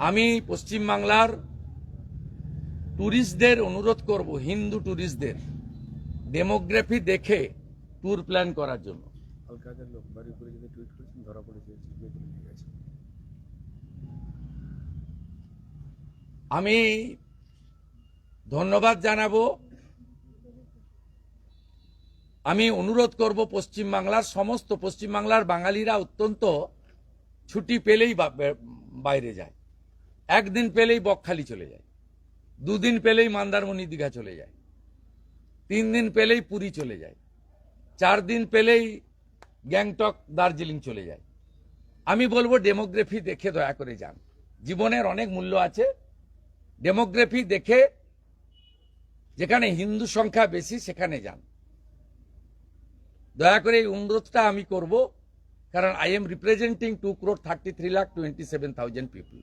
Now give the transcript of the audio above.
আমি পশ্চিমবাংলার ট্যুরিস্টদের অনুরোধ করব, হিন্দু ট্যুরিস্টদের ডেমোগ্রাফি দেখে ট্যুর প্ল্যান করার জন্য। আল কায়দার লোক বাড়ির উপরে যদি টুইট করেছেন ধরা পড়েছে, সিবিআই তুলে নিয়ে গেছে। আমি ধন্যবাদ জানাবো। আমি অনুরোধ করব পশ্চিমবাংলার সমস্ত পশ্চিমবাংলার বাঙালিরা অত্যন্ত ছুটি পেলেই বাইরে যায়, একদিন পেলেই বকখালি চলে যায়, দুদিন পেলেই মন্দারমণি দীঘা চলে যায়, 3 দিন পেলেই পুরী চলে যায়, 4 দিন পেলেই গ্যাংটক দার্জিলিং চলে যায়। আমি বলবো ডেমোগ্রাফি দেখে দয়া করে যান, জীবনের অনেক মূল্য আছে। ডেমোগ্রাফি দেখে যেখানে হিন্দু সংখ্যা বেশি সেখানে যান। দয়া করে এই অনুরোধটা আমি করব, কারণ আই এম রিপ্রেজেন্টিং 2,33,27,000 পিপল।